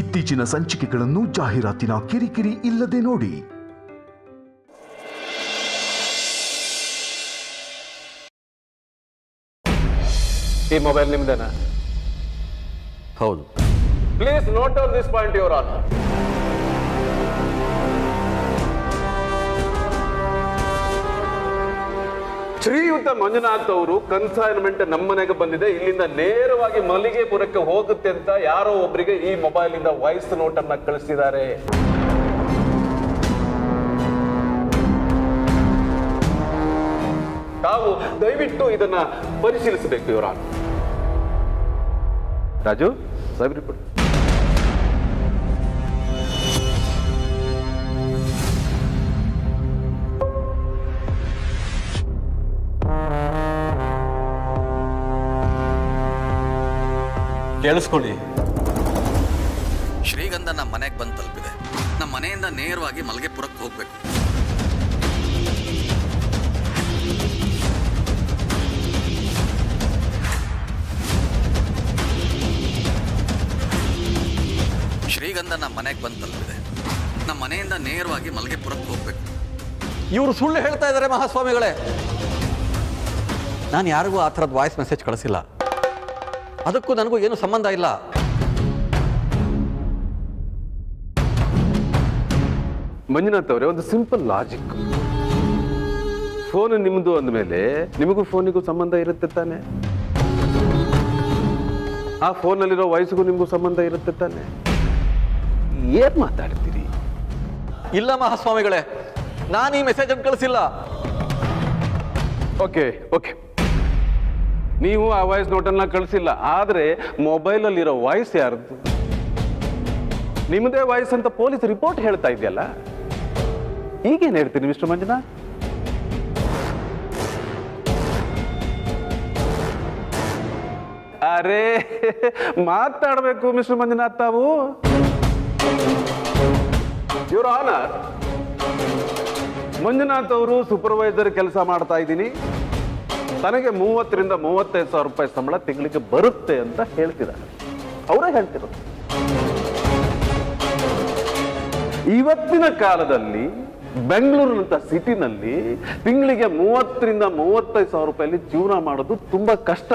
ಇತ್ತೀಚಿನ ಸಂಚಿಕೆಗಳನ್ನು ಜಾಹೀರಾತಿನ ಕಿರಿಕಿರಿ ಇಲ್ಲದೆ ನೋಡಿ. ಈ ಮೊಬೈಲ್ ನಿಮ್ದೇನಾ? ಹೌದು. Please note on this point your honour. ಶ್ರೀಯುತ ಮಂಜುನಾಥ್ ಅವರು ಕನ್ಸೈನ್ಮೆಂಟ್ ನಮ್ಮನೆಗೆ ಬಂದಿದೆ, ಇಲ್ಲಿಂದ ನೇರವಾಗಿ ಮಲ್ಲಿಗೆಪುರಕ್ಕೆ ಹೋಗುತ್ತೆ ಅಂತ ಯಾರೋ ಒಬ್ಬರಿಗೆ ಈ ಮೊಬೈಲ್ ಇಂದ ವಾಯ್ಸ್ ನೋಟ್ ಅನ್ನ ಕಳಿಸಿದ್ದಾರೆ. ತಾವು ದಯವಿಟ್ಟು ಇದನ್ನ ಪರಿಶೀಲಿಸಬೇಕು ಯುವರ್ ಆನರ್. ರಾಜು ಸಾಹೇಬ್ರಿ ಕೊಡಿ. ಕೇಳಿಸ್ಕೊಳ್ಳಿ. ಶ್ರೀಗಂಧ ನಮ್ಮ ಮನೆಗೆ ಬಂದು ತಲುಪಿದೆ. ನಮ್ಮ ಮನೆಯಿಂದ ನೇರವಾಗಿ ಮಲ್ಗೆಪುರಕ್ಕೆ ಹೋಗ್ಬೇಕು. ಶ್ರೀಗಂಧ ನಮ್ಮ ಮನೆಗೆ ಬಂದು ತಲುಪಿದೆ. ನಮ್ಮ ಮನೆಯಿಂದ ನೇರವಾಗಿ ಮಲ್ಗೆಪುರಕ್ಕೆ ಹೋಗ್ಬೇಕು. ಇವರು ಸುಳ್ಳು ಹೇಳ್ತಾ ಇದ್ದಾರೆ ಮಹಾಸ್ವಾಮಿಗಳೇ. ನಾನು ಯಾರಿಗೂ ಆ ಥರದ ವಾಯ್ಸ್ ಮೆಸೇಜ್ ಕಳಿಸಿಲ್ಲ. ಅದಕ್ಕೂ ನನಗೂ ಏನು ಸಂಬಂಧ ಇಲ್ಲ. ಮಂಜುನಾಥ್ ಅವರೇ, ಒಂದು ಸಿಂಪಲ್ ಲಾಜಿಕ್. ಫೋನ್ ನಿಮ್ದು ಅಂದಮೇಲೆ ನಿಮಗೂ ಫೋನಿಗೂ ಸಂಬಂಧ ಇರುತ್ತೆ ತಾನೆ. ಆ ಫೋನ್ನಲ್ಲಿರೋ ವಾಯ್ಸ್ಗೂ ನಿಮಗೂ ಸಂಬಂಧ ಇರುತ್ತೆ ತಾನೆ. ಏನ್ ಮಾತಾಡ್ತೀರಿ? ಇಲ್ಲ ಮಹಾಸ್ವಾಮಿಗಳೇ, ನಾನು ಈ ಮೆಸೇಜ್ ಅನ್ನು ಕಳಿಸಿಲ್ಲ. ಓಕೆ ಓಕೆ, ನೀವು ಆ ವಾಯ್ಸ್ ನೋಟನ್ನ ಕಳಿಸಿಲ್ಲ. ಆದ್ರೆ ಮೊಬೈಲ್ ಅಲ್ಲಿರೋ ವಾಯ್ಸ್ ಯಾರ್ದು? ನಿಮ್ಮದೇ ವಾಯ್ಸ್ ಅಂತ ಪೊಲೀಸ್ ರಿಪೋರ್ಟ್ ಹೇಳ್ತಾ ಇದೆಯಲ್ಲ. ಈಗೇನ್ ಹೇಳ್ತೀರಿ ಮಿಸ್ಟರ್ ಮಂಜುನಾಥ್? ಅರೆ ಮಾತಾಡಬೇಕು ಮಿಸ್ಟರ್ ಮಂಜುನಾಥ್ ತಾವು. ಯುವರ್ ಆನರ್, ಮಂಜುನಾಥ್ ಅವರು ಸೂಪರ್ವೈಸರ್ ಕೆಲಸ ಮಾಡ್ತಾ ಇದ್ದೀನಿ. ತನಗೆ 30,000 ರಿಂದ 35,000 ರೂಪಾಯಿ ಸಂಬಳ ತಿಂಗಳಿಗೆ ಬರುತ್ತೆ ಅಂತ ಹೇಳ್ತಿದ್ದಾರೆ. ಅವರೇ ಹೇಳ್ತಿರೋದು. ಇವತ್ತಿನ ಕಾಲದಲ್ಲಿ ಬೆಂಗಳೂರಿನಂತ ಸಿಟಿನಲ್ಲಿ ತಿಂಗಳಿಗೆ 30,000 ರಿಂದ 35,000 ರೂಪಾಯಲ್ಲಿ ಜೀವನ ಮಾಡೋದು ತುಂಬಾ ಕಷ್ಟ.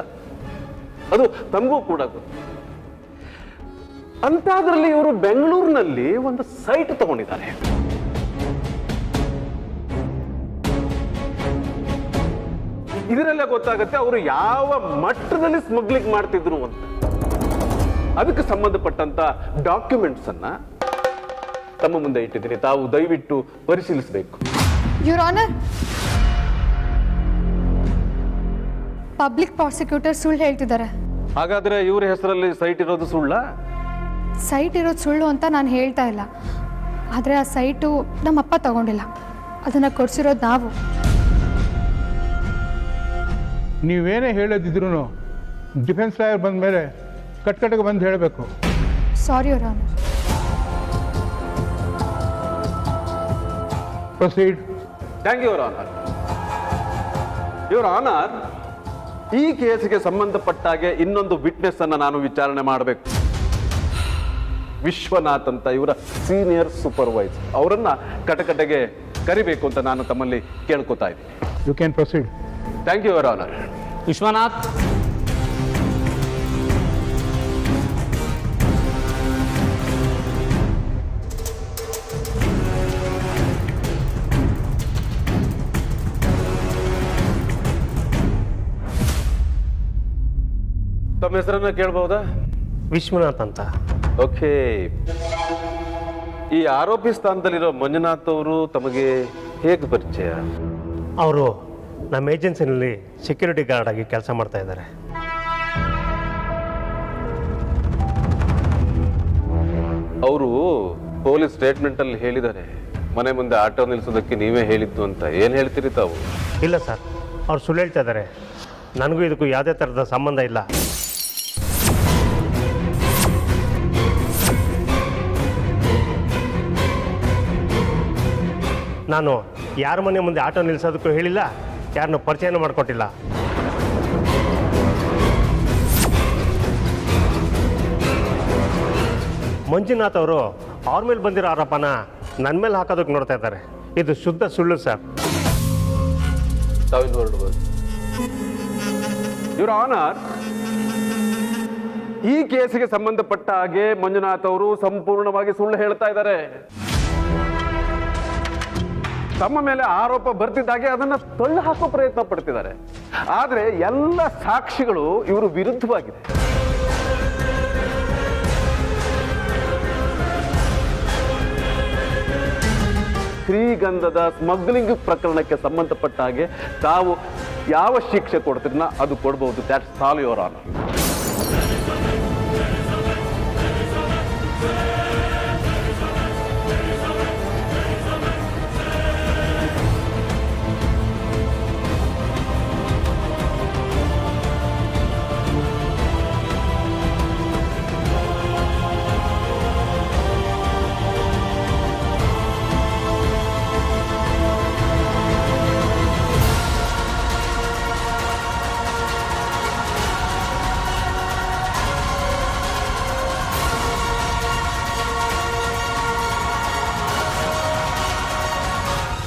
ಅದು ತಮಗೂ ಕೂಡ ಗೊತ್ತು. ಅಂತಾದ್ರಲ್ಲಿ ಇವರು ಬೆಂಗಳೂರಿನಲ್ಲಿ ಒಂದು ಸೈಟ್ ತಗೊಂಡಿದ್ದಾರೆ. ಇದರಲ್ಲೇ ಗೊತ್ತಾಗುತ್ತೆ ಅವರು ಯಾವ ಮಟ್ಟದಲ್ಲಿ ಸ್ಮಗ್ಲಿಂಗ್ ಮಾಡ್ತಿದ್ರು ಅಂತ. ಅದಕ್ಕೆ ಸಂಬಂಧಪಟ್ಟಂತ ಡಾಕ್ಯುಮೆಂಟ್ಸ್ ಅನ್ನ ತಮ್ಮ ಮುಂದೆ ಇಟ್ಟಿದ್ದೀನಿ. ತಾವು ದಯವಿಟ್ಟು ಪರಿಶೀಲಿಸಬೇಕು. ಯುವರ್ ಆನರ್, ಪಬ್ಲಿಕ್ ಪ್ರಾಸಿಕ್ಯೂಟರ್ ಸುಳ್ಳು ಹೇಳ್ತಿದ್ದಾರೆ. ಹಾಗಾದ್ರೆ ಇವ್ರ ಹೆಸರಲ್ಲಿ ಸೈಟ್ ಇರೋದು ಸುಳ್ಳ? ಸೈಟ್ ಇರೋದು ಸುಳ್ಳು ಅಂತ ನಾನು ಹೇಳ್ತಾ ಇಲ್ಲ. ಆದರೆ ಆ ಸೈಟು ನಮ್ಮಪ್ಪ ತಗೊಂಡಿಲ್ಲ, ಅದನ್ನು ಕೊಡಿಸಿರೋದು ನಾವು. ನೀವೇನೇ ಹೇಳೋದಿದ್ರು ಡಿಫೆನ್ಸ್ ಲಾಯರ್ ಬಂದ ಮೇಲೆ ಕಟ್ಕಟ್ಟಿಗೆ ಬಂದು ಹೇಳಬೇಕು. Sorry your honour. Proceed. Thank you your honour. Your honour, ಈ ಕೇಸಿಗೆ ಸಂಬಂಧಪಟ್ಟಾಗೆ ಇನ್ನೊಂದು ವಿಟ್ನೆಸ್ ಅನ್ನ ನಾನು ವಿಚಾರಣೆ ಮಾಡಬೇಕು. ವಿಶ್ವನಾಥ್ ಅಂತ ಇವರ ಸೀನಿಯರ್ ಸೂಪರ್ವೈಸರ್, ಅವರನ್ನ ಕಟಕಟೆಗೆ ಕರಿಬೇಕು ಅಂತ ನಾನು ತಮ್ಮಲ್ಲಿ ಕೇಳ್ಕೊತಾ ಇದ್ದೀನಿ. You can proceed. Thank you your honour. Vishwanath, ತಮ್ಮ ಹೆಸರನ್ನ ಕೇಳಬಹುದಾ? ವಿಶ್ವನಾಥ್ ಅಂತ. ಓಕೆ. ಈ ಆರೋಪಿ ಸ್ಥಾನದಲ್ಲಿರೋ ಮಂಜುನಾಥ್ ಅವರು ತಮಗೆ ಹೇಗೆ ಪರಿಚಯ? ಅವರು ನಮ್ಮ ಏಜೆನ್ಸಿನಲ್ಲಿ ಸೆಕ್ಯೂರಿಟಿ ಗಾರ್ಡ್ ಆಗಿ ಕೆಲಸ ಮಾಡ್ತಾ ಇದ್ದಾರೆ. ಅವರು ಪೊಲೀಸ್ ಸ್ಟೇಟ್ಮೆಂಟ್ ಅಲ್ಲಿ ಹೇಳಿದ್ದಾರೆ, ಮನೆ ಮುಂದೆ ಆಟೋ ನಿಲ್ಲಿಸೋದಕ್ಕೆ ನೀವೇ ಹೇಳಿದ್ದು ಅಂತ. ಏನ್ ಹೇಳ್ತೀರಿ ತಾವು? ಇಲ್ಲ ಸರ್, ಅವ್ರು ಸುಳ್ಳು ಹೇಳ್ತಾ ಇದ್ದಾರೆ. ನನಗೂ ಇದಕ್ಕೂ ಯಾವುದೇ ಥರದ ಸಂಬಂಧ ಇಲ್ಲ. ನಾನು ಯಾರ ಮನೆ ಮುಂದೆ ಆಟೋ ನಿಲ್ಲಿಸೋದಕ್ಕೂ ಹೇಳಿಲ್ಲ, ಯಾರನ್ನೂ ಪರಿಚಯನೂ ಮಾಡಿಕೊಟ್ಟಿಲ್ಲ. ಮಂಜುನಾಥ್ ಅವರು ಅವ್ರ ಮೇಲೆ ಬಂದಿರೋ ಆರೋಪನ ನನ್ನ ಮೇಲೆ ಹಾಕೋದಕ್ಕೆ ನೋಡ್ತಾ ಇದ್ದಾರೆ. ಇದು ಶುದ್ಧ ಸುಳ್ಳು ಸರ್. ತಾವಿಲ್ಲಿ ಹೊರಡ್ಬೋದು. ಯುವರ್ ಆನರ್, ಈ ಕೇಸಿಗೆ ಸಂಬಂಧಪಟ್ಟ ಹಾಗೆ ಮಂಜುನಾಥ್ ಅವರು ಸಂಪೂರ್ಣವಾಗಿ ಸುಳ್ಳು ಹೇಳ್ತಾ ಇದ್ದಾರೆ. ತಮ್ಮ ಮೇಲೆ ಆರೋಪ ಬರ್ತಿದ್ದಾಗೆ ಅದನ್ನ ತಳ್ಳು ಹಾಕೋ ಪ್ರಯತ್ನ ಪಡ್ತಿದ್ದಾರೆ. ಆದ್ರೆ ಎಲ್ಲ ಸಾಕ್ಷಿಗಳು ಇವರು ವಿರುದ್ಧವಾಗಿದೆ. ಶ್ರೀಗಂಧದ ಸ್ಮಗ್ಲಿಂಗ್ ಪ್ರಕರಣಕ್ಕೆ ಸಂಬಂಧಪಟ್ಟ ಹಾಗೆ ತಾವು ಯಾವ ಶಿಕ್ಷೆ ಕೊಡ್ತೀರನ್ನ ಅದು ಕೊಡಬಹುದು. That's all your honour.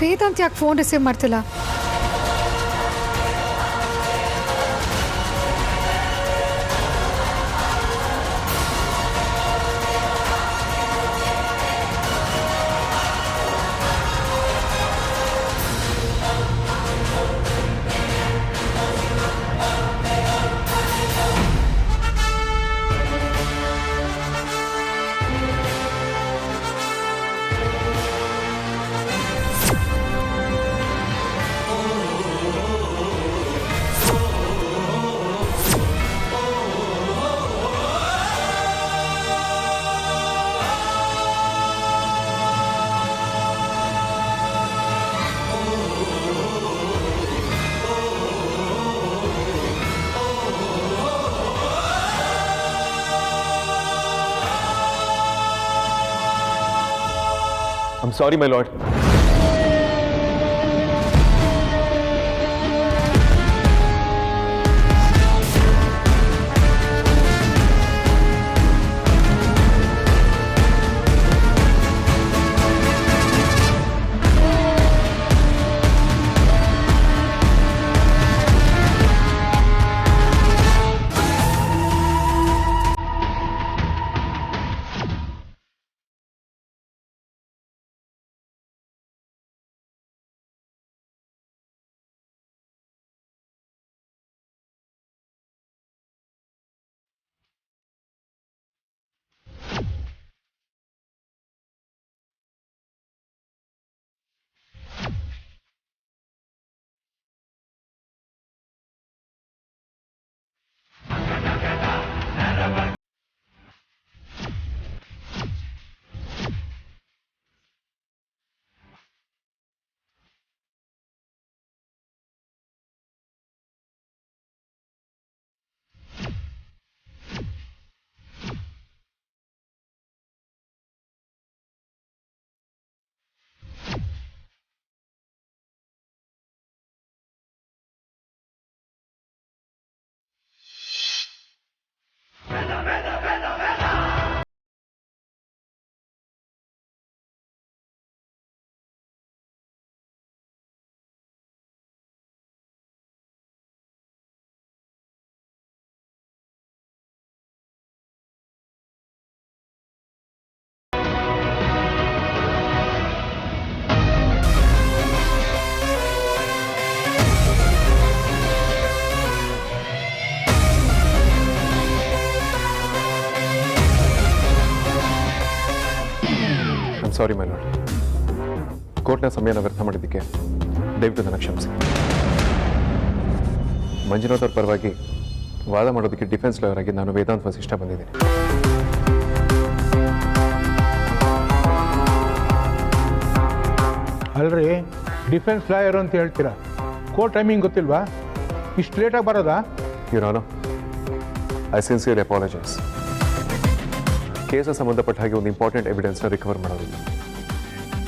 Vedant ಯಾಕೆ ಫೋನ್ ರಿಸೀವ್ ಮಾಡ್ತಿಲ್ಲ? I'm sorry, my lord. Sorry my lord, ಕೋರ್ಟ್ನ ಸಮಯನ ವ್ಯರ್ಥ ಮಾಡಿದ್ದಕ್ಕೆ ದಯವಿಟ್ಟು ನನ್ನ ಕ್ಷಮಿಸಿ. ಮಂಜುನಾಥ್ ಅವ್ರ ಪರವಾಗಿ ವಾದ ಮಾಡೋದಕ್ಕೆ ಡಿಫೆನ್ಸ್ ಲಾಯರ್ ಆಗಿ ನಾನು ವೇದಾಂತ್ ವಸಿಷ್ಠ ಬಂದಿದ್ದೀನಿ. ಅಲ್ರಿ, ಡಿಫೆನ್ಸ್ ಲಾಯರ್ ಅಂತ ಹೇಳ್ತೀರಾ, ಕೋರ್ಟ್ ಟೈಮಿಂಗ್ ಗೊತ್ತಿಲ್ವಾ? ಇಷ್ಟು ಲೇಟಾಗಿ ಬರೋದಾ? Your honour, I sincerely apologise. ಕೇಸಿಗೆ ಸಂಬಂಧಪಟ್ಟ ಹಾಗೆ ಒಂದು ಇಂಪಾರ್ಟೆಂಟ್ ಎವಿಡೆನ್ಸ್ನ ರಿಕವರ್ ಮಾಡೋದಿಲ್ಲ,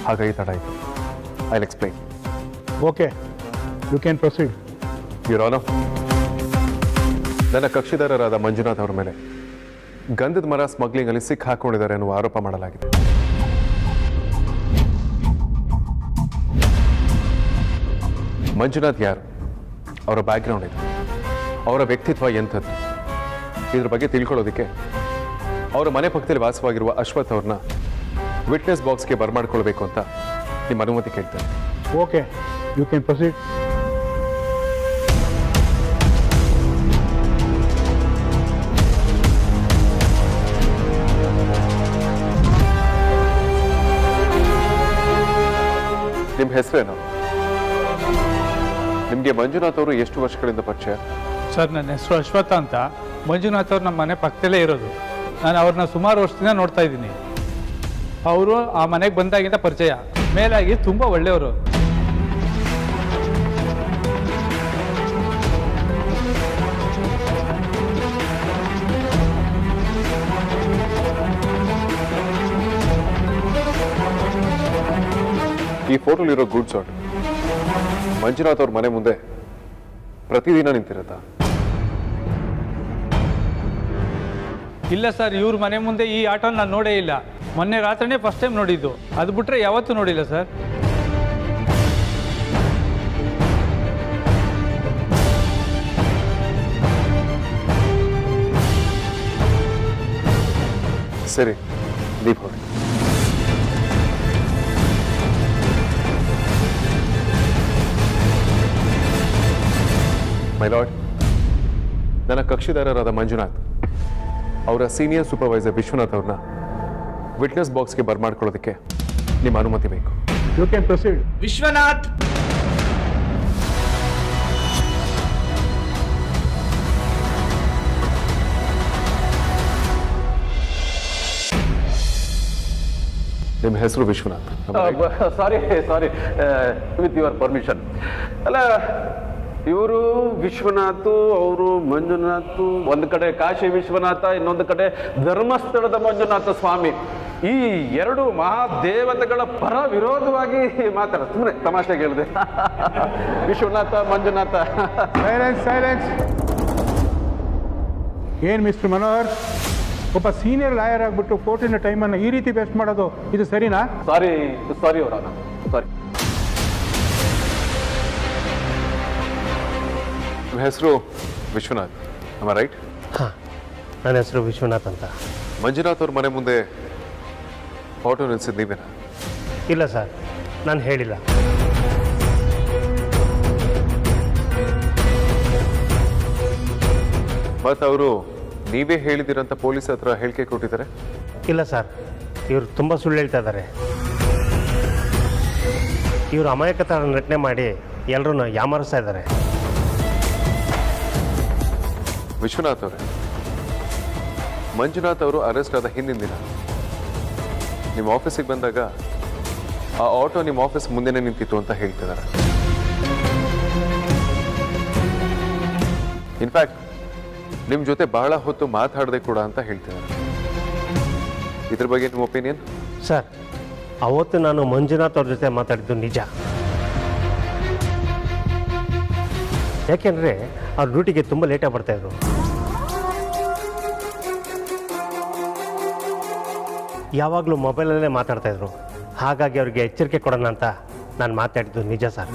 ಹಾಗಾಗಿ ತಡ ಆಯಿತು. I will explain. Okay, you can proceed. Your honour, ನನ್ನ ಕಕ್ಷಿದಾರರಾದ ಮಂಜುನಾಥ್ ಅವರ ಮೇಲೆ ಗಂಧದ ಮರ ಸ್ಮಗ್ಲಿಂಗಲ್ಲಿ ಸಿಕ್ ಹಾಕೊಂಡಿದ್ದಾರೆ ಅನ್ನುವ ಆರೋಪ ಮಾಡಲಾಗಿದೆ. ಮಂಜುನಾಥ್ ಯಾರು, ಅವರ ಬ್ಯಾಕ್ಗ್ರೌಂಡ್ ಇದೆ, ಅವರ ವ್ಯಕ್ತಿತ್ವ ಎಂಥದ್ದು, ಇದ್ರ ಬಗ್ಗೆ ತಿಳ್ಕೊಳ್ಳೋದಕ್ಕೆ ಅವರ ಮನೆ ಪಕ್ಕದಲ್ಲಿ ವಾಸವಾಗಿರುವ ಅಶ್ವಥ್ ಅವ್ರನ್ನ ವಿಟ್ನೆಸ್ ಬಾಕ್ಸ್ಗೆ ಬರ್ಮಾಡ್ಕೊಳ್ಬೇಕು ಅಂತ ನಿಮ್ಮ ಅನುಮತಿ ಕೇಳ್ತೇನೆ. Okay, you can proceed. ನಿಮ್ಮ ಹೆಸರೇನು? ನಿಮಗೆ ಮಂಜುನಾಥ್ ಅವರು ಎಷ್ಟು ವರ್ಷಗಳಿಂದ ಪರಿಚಯ? ಸರ್, ನನ್ನ ಹೆಸರು ಅಶ್ವಥ ಅಂತ. ಮಂಜುನಾಥ್ ಅವ್ರು ನಮ್ಮ ಮನೆ ಪಕ್ಕದಲ್ಲೇ ಇರೋದು. ನಾನು ಅವ್ರನ್ನ ಸುಮಾರು ವರ್ಷದಿಂದ ನೋಡ್ತಾ ಇದ್ದೀನಿ. ಅವರು ಆ ಮನೆಗೆ ಬಂದಾಗಿಂದ ಪರಿಚಯ. ಮೇಲಾಗಿ ತುಂಬ ಒಳ್ಳೆಯವರು. ಈ ಫೋಟೋಲಿರೋ ಗುಡ್ ಶಾಟ್ ಮಂಜುನಾಥ್ ಅವ್ರ ಮನೆ ಮುಂದೆ ಪ್ರತಿದಿನ ನಿಂತಿರುತ್ತಾ? ಇಲ್ಲ ಸರ್, ಇವ್ರ ಮನೆ ಮುಂದೆ ಈ ಆಟೋ ನಾನು ನೋಡೇ ಇಲ್ಲ. ಮೊನ್ನೆ ರಾತ್ರಿನೇ ಫಸ್ಟ್ ಟೈಮ್ ನೋಡಿದ್ದು. ಅದು ಬಿಟ್ಟರೆ ಯಾವತ್ತೂ ನೋಡಿಲ್ಲ ಸರ್. ಸರಿ, ದೀಪ್ ಹೋಗಿ. ಮೈ ಲಾರ್ಡ್, ನನ್ನ ಕಕ್ಷಿದಾರರಾದ ಮಂಜುನಾಥ್ ಅವರ ಸೀನಿಯರ್ ಸೂಪರ್ವೈಸರ್ ವಿಶ್ವನಾಥ್ ಅವ್ರನ್ನ ವಿಟ್ನೆಸ್ ಬಾಕ್ಸ್ಗೆ ಬರ್ಮಾಡ್ಕೊಳ್ಳೋದಕ್ಕೆ ನಿಮ್ಮ ಅನುಮತಿ ಬೇಕು. You can proceed. ವಿಶ್ವನಾಥ್, ನಿಮ್ಮ ಹೆಸರು ವಿಶ್ವನಾಥ್? ಸಾರಿ ವಿತ್ ಯುವರ್ ಪರ್ಮಿಷನ್. ಅಲ್ಲ, ಇವರು ವಿಶ್ವನಾಥ್, ಅವರು ಮಂಜುನಾಥ್. ಒಂದು ಕಡೆ ಕಾಶಿ ವಿಶ್ವನಾಥ, ಇನ್ನೊಂದು ಕಡೆ ಧರ್ಮಸ್ಥಳದ ಮಂಜುನಾಥ ಸ್ವಾಮಿ. ಈ ಎರಡು ಮಹಾದೇವತೆಗಳ ಪರ ವಿರೋಧವಾಗಿ ಮಾತಾಡ. ಸುಮ್ಮನೆ ತಮಾಷೆಗೆ ಹೇಳಿದೆ. ವಿಶ್ವನಾಥ, ಮಂಜುನಾಥ. ಸೈಲೆನ್ಸ್. ಏನು ಮಿಸ್ಟರ್ ಮನೋಹರ್, ಒಬ್ಬ ಸೀನಿಯರ್ ಲಾಯರ್ ಆಗಿಬಿಟ್ಟು ಕೋರ್ಟಿನ ಟೈಮನ್ನು ಈ ರೀತಿ ವೇಸ್ಟ್ ಮಾಡೋದು ಇದು ಸರಿನಾ? ಸಾರಿ ಅವರ ಸಾರಿ. ನಿಮ್ಮ ಹೆಸರು ವಿಶ್ವನಾಥ್, am I right? ಹಾಂ, ನನ್ನ ಹೆಸರು ವಿಶ್ವನಾಥ್ ಅಂತ. ಮಂಜುನಾಥ್ ಅವ್ರ ಮನೆ ಮುಂದೆ ಆಟೋ ನಿಲ್ಸಿದ್ದು ನೀವೇನಾ? ಇಲ್ಲ ಸರ್, ನಾನು ಹೇಳಿಲ್ಲ. ಮತ್ತು ಅವರು ನೀವೇ ಹೇಳಿದಿರಂತ ಪೊಲೀಸ್ ಹತ್ರ ಹೇಳಿಕೆ ಕೊಟ್ಟಿದ್ದಾರೆ? ಇಲ್ಲ ಸರ್, ಇವರು ತುಂಬ ಸುಳ್ಳು ಹೇಳ್ತಾ ಇದ್ದಾರೆ. ಇವರು ಅಮಾಯಕತರ ನಟನೆ ಮಾಡಿ ಎಲ್ಲರೂ ಯಾಮಾರಿಸ್ತಾ ಇದ್ದಾರೆ. ವಿಶ್ವನಾಥ್ ಅವರೇ, ಮಂಜುನಾಥ್ ಅವರು ಅರೆಸ್ಟ್ ಆದ ಹಿಂದಿನ ದಿನ ನಿಮ್ಮ ಆಫೀಸಿಗೆ ಬಂದಾಗ ಆ ಆಟೋ ನಿಮ್ಮ ಆಫೀಸ್ ಮುಂದೆನೇ ನಿಂತಿತ್ತು ಅಂತ ಹೇಳ್ತಿದ್ದಾರೆ. ಇನ್ಫ್ಯಾಕ್ಟ್ ನಿಮ್ಮ ಜೊತೆ ಬಹಳ ಹೊತ್ತು ಮಾತಾಡದೆ ಕೂಡ ಅಂತ ಹೇಳ್ತಿದ್ದಾರೆ. ಇದ್ರ ಬಗ್ಗೆ ನಿಮ್ಮ ಒಪಿನಿಯನ್? ಸರ್, ಅವತ್ತು ನಾನು ಮಂಜುನಾಥ್ ಅವ್ರ ಜೊತೆ ಮಾತಾಡಿದ್ದು ನಿಜ. ಯಾಕೆಂದರೆ ಅವ್ರ ಡ್ಯೂಟಿಗೆ ತುಂಬ ಲೇಟಾಗಿ ಬರ್ತಾಯಿದ್ರು. ಯಾವಾಗಲೂ ಮೊಬೈಲಲ್ಲೇ ಮಾತಾಡ್ತಾಯಿದ್ರು. ಹಾಗಾಗಿ ಅವ್ರಿಗೆ ಎಚ್ಚರಿಕೆ ಕೊಡೋಣ ಅಂತ ನಾನು ಮಾತಾಡಿದ್ದು ನಿಜ ಸರ್.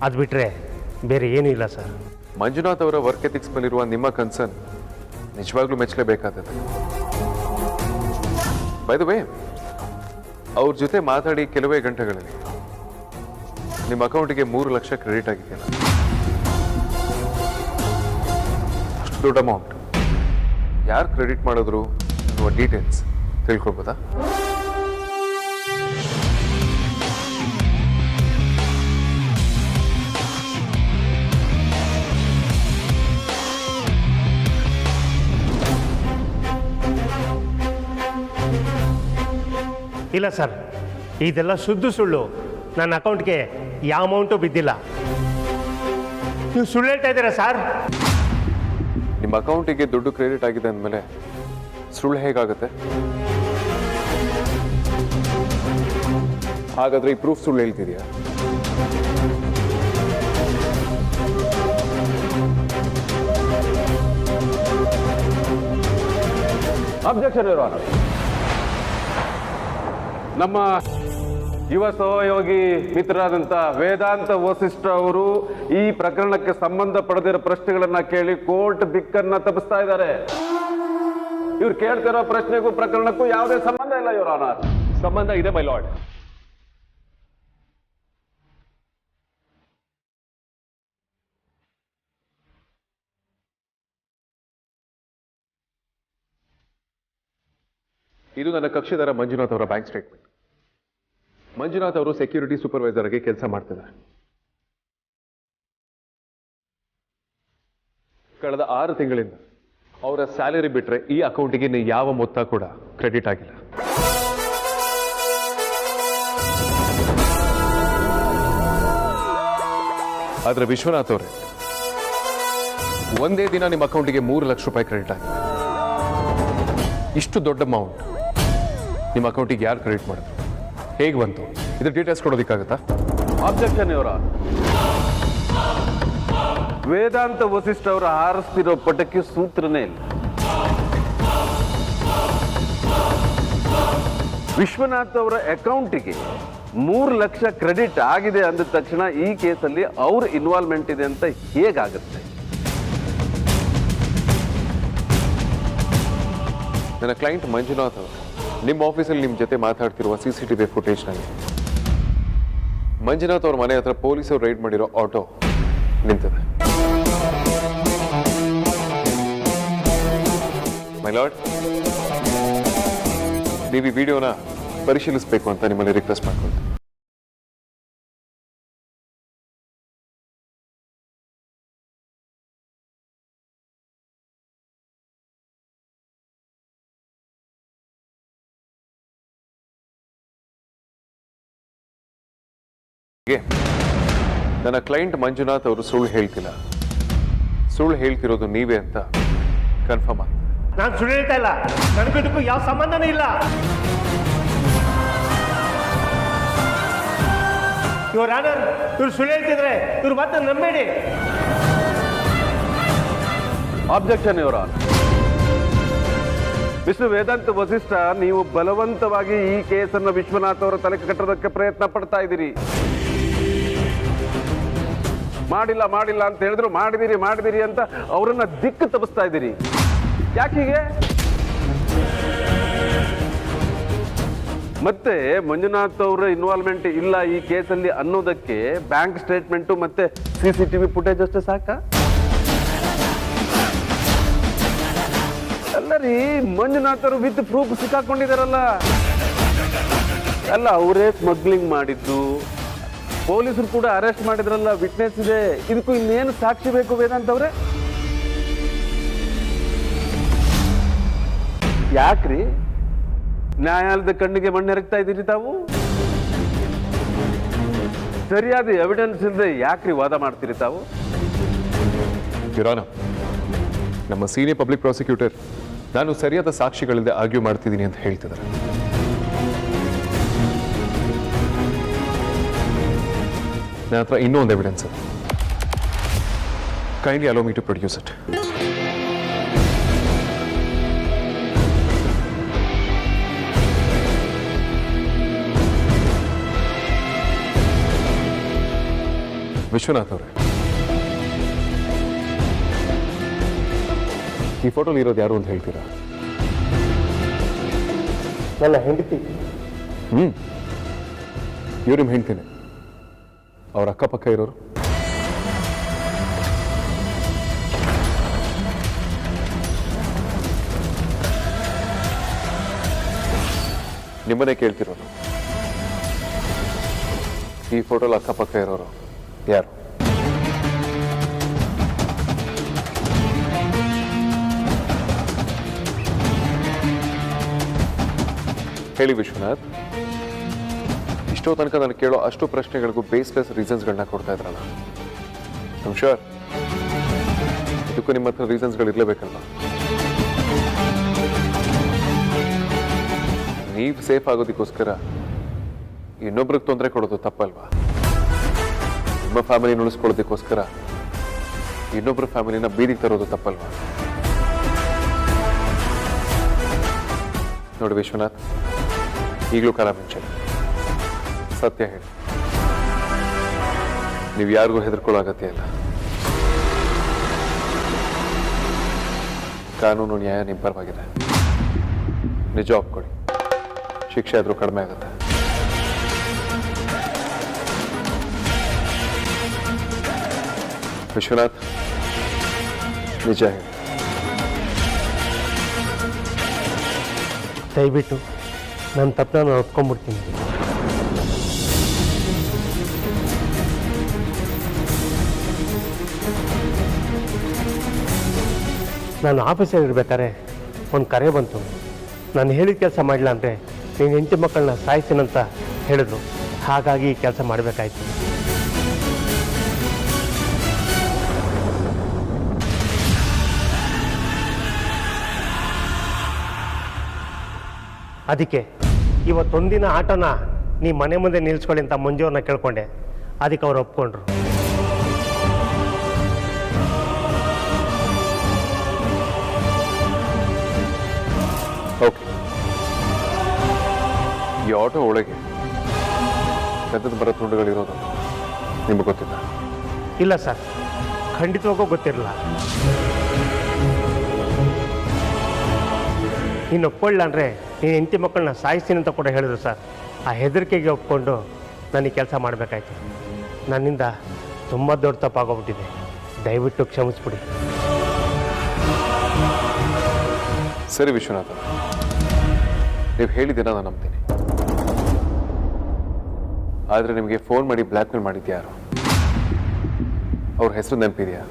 ಅದು ಬಿಟ್ಟರೆ ಬೇರೆ ಏನೂ ಇಲ್ಲ ಸರ್. ಮಂಜುನಾಥ್ ಅವರ ವರ್ಕ್ ಎಥಿಕ್ಸ್ ಮೇಲಿರುವ ನಿಮ್ಮ ಕನ್ಸರ್ನ್ ನಿಜವಾಗ್ಲೂ ಮೆಚ್ಚಲೇಬೇಕಾದದ್ದು. ಬೈ ದ ವೇ, ಅವ್ರ ಜೊತೆ ಮಾತಾಡಿ ಕೆಲವೇ ಗಂಟೆಗಳಲ್ಲಿ ನಿಮ್ಮ ಅಕೌಂಟಿಗೆ 3 ಲಕ್ಷ ಕ್ರೆಡಿಟ್ ಆಗಿದೆಯಲ್ಲ, ಅಷ್ಟು ದೊಡ್ಡ ಅಮೌಂಟ್ ಯಾರು ಕ್ರೆಡಿಟ್ ಮಾಡಿದ್ರು ಅನ್ನುವ ಡೀಟೇಲ್ಸ್ ತಿಳ್ಕೊಳ್ಬೋದಾ? ಇಲ್ಲ ಸರ್, ಇದೆಲ್ಲ ಶುದ್ಧ ಸುಳ್ಳು. ನನ್ನ ಅಕೌಂಟ್ಗೆ ಯಾವ ಅಮೌಂಟು ಬಿದ್ದಿಲ್ಲ. ನೀವು ಸುಳ್ಳು ಹೇಳ್ತಾ ಇದ್ದೀರಾ ಸರ್? ನಿಮ್ಮ ಅಕೌಂಟಿಗೆ ದುಡ್ಡು ಕ್ರೆಡಿಟ್ ಆಗಿದೆ ಅಂದಮೇಲೆ ಸುಳ್ಳು ಹೇಗಾಗುತ್ತೆ? ಹಾಗಾದ್ರೆ ಈ ಪ್ರೂಫ್ ಸುಳ್ಳು ಹೇಳ್ತಿದ್ಯಾ? Objection your honour. ನಮ್ಮ ಯುವ ಸಹಯೋಗಿ ಮಿತ್ರರಾದಂಥ ವೇದಾಂತ ವಸಿಷ್ಠ ಅವರು ಈ ಪ್ರಕರಣಕ್ಕೆ ಸಂಬಂಧ ಪಡೆದಿರೋ ಪ್ರಶ್ನೆಗಳನ್ನ ಕೇಳಿ ಕೋರ್ಟ್ ದಿಕ್ಕನ್ನ ತಪ್ಪಿಸ್ತಾ ಇದ್ದಾರೆ. ಇವ್ರು ಕೇಳ್ತಿರೋ ಪ್ರಶ್ನೆಗೂ ಪ್ರಕರಣಕ್ಕೂ ಯಾವುದೇ ಸಂಬಂಧ ಇಲ್ಲ ಯುವರ್ ಆನರ್. ಸಂಬಂಧ ಇದೆ ಮೈ ಲಾರ್ಡ್. ಇದು ನನ್ನ ಕಕ್ಷಿದಾರ ಮಂಜುನಾಥ್ ಅವರ ಬ್ಯಾಂಕ್ ಸ್ಟೇಟ್ಮೆಂಟ್. ಮಂಜುನಾಥ್ ಅವರು ಸೆಕ್ಯೂರಿಟಿ ಸೂಪರ್ವೈಸರ್ ಆಗಿ ಕೆಲಸ ಮಾಡ್ತಿದ್ದಾರೆ. ಕಳೆದ 6 ತಿಂಗಳಿಂದ ಅವರ ಸ್ಯಾಲರಿ ಬಿಟ್ರೆ ಈ ಅಕೌಂಟಿಗೆ ಯಾವ ಮೊತ್ತ ಕೂಡ ಕ್ರೆಡಿಟ್ ಆಗಿಲ್ಲ. ಆದ್ರೆ ವಿಶ್ವನಾಥ್ ಅವರೇ, ಒಂದೇ ದಿನ ನಿಮ್ಮ ಅಕೌಂಟಿಗೆ 3 ಲಕ್ಷ ರೂಪಾಯಿ ಕ್ರೆಡಿಟ್ ಆಗಿದೆ. ಇಷ್ಟು ದೊಡ್ಡ ಅಮೌಂಟ್ ನಿಮ್ಮ ಅಕೌಂಟಿಗೆ ಯಾರು ಕ್ರೆಡಿಟ್ ಮಾಡಿದ್ರು, ಹೇಗೆ ಬಂತು, ಇದ್ರ ಡೀಟೇಲ್ಸ್ ಕೊಡೋದಕ್ಕಾಗತ್ತಾ? Objection your honour. Vedanta Vasishta ಅವರು ಹಾರಿಸ್ತಿರೋ ಪಟಕ್ಕೆ ಸೂತ್ರನೇ ಇಲ್ಲ. ವಿಶ್ವನಾಥ್ ಅವರ ಅಕೌಂಟಿಗೆ 3 ಲಕ್ಷ ಕ್ರೆಡಿಟ್ ಆಗಿದೆ ಅಂದ ತಕ್ಷಣ ಈ ಕೇಸಲ್ಲಿ ಅವ್ರ ಇನ್ವಾಲ್ವ್ಮೆಂಟ್ ಇದೆ ಅಂತ ಹೇಗಾಗುತ್ತೆ? ನನ್ನ ಕ್ಲೈಂಟ್ ಮಂಜುನಾಥ್ ಅವರು ನಿಮ್ಮ ಆಫೀಸಲ್ಲಿ ನಿಮ್ಮ ಜೊತೆ ಮಾತಾಡ್ತಿರುವ CCTV ಫುಟೇಜ್ನಲ್ಲಿ ಮಂಜುನಾಥ್ ಅವ್ರ ಮನೆ ಹತ್ರ ಪೊಲೀಸರು ರೈಡ್ ಮಾಡಿರೋ ಆಟೋ ನಿಂತಿದೆ. ಮೈ ಲಾರ್ಡ್, ನೀವು ಈ ವಿಡಿಯೋನ ಪರಿಶೀಲಿಸಬೇಕು ಅಂತ ನಿಮ್ಮಲ್ಲಿ ರಿಕ್ವೆಸ್ಟ್ ಮಾಡ್ಕೊಳ್ತೀನಿ. ನನ್ನ ಕ್ಲೈಂಟ್ ಮಂಜುನಾಥ್ ಅವರು ಸುಳ್ಳು ಹೇಳ್ತಿಲ್ಲ, ಸುಳ್ಳು ಹೇಳ್ತಿರೋದು ನೀವೇ ಅಂತ ಕನ್ಫರ್ಮ್ ಆಗ್ತದೆ. ನಾನು ಸುಳ್ಳು ಹೇಳ್ತಾ ಇಲ್ಲ, ನನಗೂ ಯಾವ ಸಂಬಂಧನೂ ಇಲ್ಲ. ಯುವರ್ ಆನರ್, ಇವ್ರು ಸುಳ್ಳು ಹೇಳ್ತಿದ್ರೆ ಇವ್ರು ಮತ್ತೆ ನಂಬೇಡಿ. Objection your honour. Mister Vedanta Vasishta, ನೀವು ಬಲವಂತವಾಗಿ ಈ ಕೇಸನ್ನು ವಿಶ್ವನಾಥ್ ಅವರ ತಲೆಗೆ ಕಟ್ಟೋದಕ್ಕೆ ಪ್ರಯತ್ನ ಪಡ್ತಾ ಇದ್ದೀರಿ. ಮಾಡಿಲ್ಲ ಅಂತ ಹೇಳಿದ್ರು ಮಾಡಿದಿರಿ ಅಂತ ಅವರನ್ನ ದಿಕ್ಕು ತಪ್ಪಿಸ್ತಾ ಇದ್ದೀರಿ. ಯಾಕೀಗೆ? ಮತ್ತೆ ಮಂಜುನಾಥ್ ಅವರ ಇನ್ವಾಲ್ವ್ಮೆಂಟ್ ಇಲ್ಲ ಈ ಕೇಸಲ್ಲಿ ಅನ್ನೋದಕ್ಕೆ ಬ್ಯಾಂಕ್ ಸ್ಟೇಟ್ಮೆಂಟು ಮತ್ತೆ CCTV ಫುಟೇಜ್ ಅಷ್ಟೇ ಸಾಕ? ಅಲ್ಲ ರೀ, ಮಂಜುನಾಥ್ ಅವರು ವಿತ್ ಪ್ರೂಫ್ ಸಿಕ್ಕಾಕೊಂಡಿದಾರಲ್ಲ. ಅಲ್ಲ, ಅವರೇ ಸ್ಮಗ್ಲಿಂಗ್ ಮಾಡಿದ್ದು, ಪೊಲೀಸರು ಕೂಡ ಅರೆಸ್ಟ್ ಮಾಡಿದ್ರಲ್ಲ, ವಿಟ್ನೆಸ್ ಇದೆ. ಇದಕ್ಕೂ ಇನ್ನೇನು ಸಾಕ್ಷಿ ಬೇಕು ವೇದಾಂತ್ ಅವರೇ? ಯಾಕ್ರಿ ನ್ಯಾಯಾಲಯದ ಕಣ್ಣಿಗೆ ಮಣ್ಣೆರಗ್ತಾ ಇದ್ದೀರಿ ತಾವು? ಸರಿಯಾದ ಎವಿಡೆನ್ಸ್ ಇಲ್ಲದೆ ಯಾಕ್ರಿ ವಾದ ಮಾಡ್ತೀರಿ ತಾವು? ಯುರಾನ, ನಮ್ಮ ಸೀನಿಯರ್ ಪಬ್ಲಿಕ್ ಪ್ರಾಸಿಕ್ಯೂಟರ್ ನಾನು ಸರಿಯಾದ ಸಾಕ್ಷಿಗಳಿಂದ ಆರ್ಗ್ಯೂ ಮಾಡ್ತಿದ್ದೀನಿ ಅಂತ ಹೇಳ್ತಿದ್ದಾರೆ. ನನ್ನ ಹತ್ರ ಇನ್ನೂ ಒಂದು ಎವಿಡೆನ್ಸ್ ಇದೆ. Kindly allow me to produce it. Vishwanath ಅವರೇ, ಈ ಫೋಟೋಲಿ ಇರೋದು ಯಾರು ಅಂತ ಹೇಳ್ತೀರಾ? ನನ್ನ ಹೆಂಡತಿ. ಇವ್ರು ನಿಮ್ಮ ಹೆಂಡ್ತೀನಿ. ಅವ್ರ ಅಕ್ಕಪಕ್ಕ ಇರೋರು? ನಿಮ್ಮನ್ನೇ ಕೇಳ್ತಿರೋರು. ಈ ಫೋಟೋಲ್ ಅಕ್ಕಪಕ್ಕ ಇರೋರು ಯಾರು? ಹೇಳಿ ವಿಶ್ವನಾಥ್. ಇಷ್ಟೋ ತನಕ ನಾನು ಕೇಳೋ ಅಷ್ಟು ಪ್ರಶ್ನೆಗಳಿಗೂ ಬೇಸ್ಲೆಸ್ ರೀಸನ್ಸ್ಗಳನ್ನ ಕೊಡ್ತಾ ಇದ್ರಲ್ಲ. ಐಮ್ ಶ್ಯೂರ್ ಇದಕ್ಕೂ ನಿಮ್ಮ ಹತ್ರ ರೀಸನ್ಸ್ಗಳು ಇರಲೇಬೇಕಲ್ವಾ? ನೀವು ಸೇಫ್ ಆಗೋದಕ್ಕೋಸ್ಕರ ಇನ್ನೊಬ್ರಿಗೆ ತೊಂದರೆ ಕೊಡೋದು ತಪ್ಪಲ್ವಾ? ನಿಮ್ಮ ಫ್ಯಾಮಿಲಿನ ಉಳಿಸ್ಕೊಳ್ಳೋದಕ್ಕೋಸ್ಕರ ಇನ್ನೊಬ್ಬರ ಫ್ಯಾಮಿಲಿನ ಬೀದಿಗೆ ತರೋದು ತಪ್ಪಲ್ವಾ? ನೋಡಿ ವಿಶ್ವನಾಥ್, ಈಗಲೂ ಕಾಲ ಮುಂಚೆ ಸತ್ಯ ಹೇಳಿ. ನೀವು ಯಾರಿಗೂ ಹೆದರ್ಕೊಳ್ಳೋ ಅಗತ್ಯ ಇಲ್ಲ. ಕಾನೂನು ನ್ಯಾಯ ನಿಮ್ಮ ಪರವಾಗಿದೆ. ನಿಜ ಒಪ್ಕೊಳ್ಳಿ, ಶಿಕ್ಷೆ ಆದರೂ ಕಡಿಮೆ ಆಗುತ್ತೆ. ವಿಶ್ವನಾಥ್, ನಿಜ ಹೇಳಿ. ದಯವಿಟ್ಟು ನನ್ನ ತಪ್ಪನ್ನ ನಾನು ಒಪ್ಕೊಂಡ್ಬಿಡ್ತೀನಿ. ನಾನು ಆಫೀಸಲ್ಲಿ ಇರ್ಬೇಕಾದ್ರೆ ಒಂದು ಕರೆ ಬಂತು. ನಾನು ಹೇಳಿದ ಕೆಲಸ ಮಾಡಲಿಲ್ಲ ಅಂದರೆ ನೀನು ಹೆಂಡತಿ ಮಕ್ಕಳನ್ನ ಸಾಯಿಸ್ತೀನಂತ ಹೇಳಿದ್ರು. ಹಾಗಾಗಿ ಈ ಕೆಲಸ ಮಾಡಬೇಕಾಯ್ತು. ಅದಕ್ಕೆ ಇವತ್ತೊಂದಿನ ಆಟೋನ ನೀ ಮನೆ ಮುಂದೆ ನಿಲ್ಲಿಸ್ಕೊಳ್ಳಿ ಅಂತ ಮಂಜುವ್ರನ್ನ ಕೇಳ್ಕೊಂಡೆ. ಅದಕ್ಕೆ ಅವ್ರು ಒಪ್ಕೊಂಡ್ರು. ಓಕೆ, ಈ ಆಟೋ ಒಳಗೆ ಗದ್ದದ ಮರ ತುಂಡುಗಳಿರೋದು ನಿಮಗೆ ಗೊತ್ತಿಲ್ಲ? ಇಲ್ಲ ಸರ್, ಖಂಡಿತವಾಗೂ ಗೊತ್ತಿರಲಿಲ್ಲ. ನೀನು ಒಪ್ಕೊಳ್ಳ ಅಂದರೆ ನೀನು ಹೆಂಡತಿ ಮಕ್ಕಳನ್ನ ಸಾಯಿಸ್ತೀನಿ ಅಂತ ಕೂಡ ಹೇಳಿದ್ರು ಸರ್. ಆ ಹೆದರಿಕೆಗೆ ಒಪ್ಕೊಂಡು ನನಗೆ ಕೆಲಸ ಮಾಡಬೇಕಾಯ್ತು. ನನ್ನಿಂದ ತುಂಬ ದೊಡ್ಡ ತಪ್ಪಾಗೋಗ್ಬಿಟ್ಟಿದೆ. ದಯವಿಟ್ಟು ಕ್ಷಮಿಸ್ಬಿಡಿ. ಸರಿ ವಿಶ್ವನಾಥ, ನೀವು ಹೇಳಿದ್ದೀರ ನಾನು ನಂಬ್ತೀನಿ. ಆದರೆ ನಿಮಗೆ ಫೋನ್ ಮಾಡಿ ಬ್ಲ್ಯಾಕ್ ಮೇಲ್ ಮಾಡಿದ್ಯಾರು? ಅವ್ರ ಹೆಸರು ನೆನಪಿದೆಯಾ?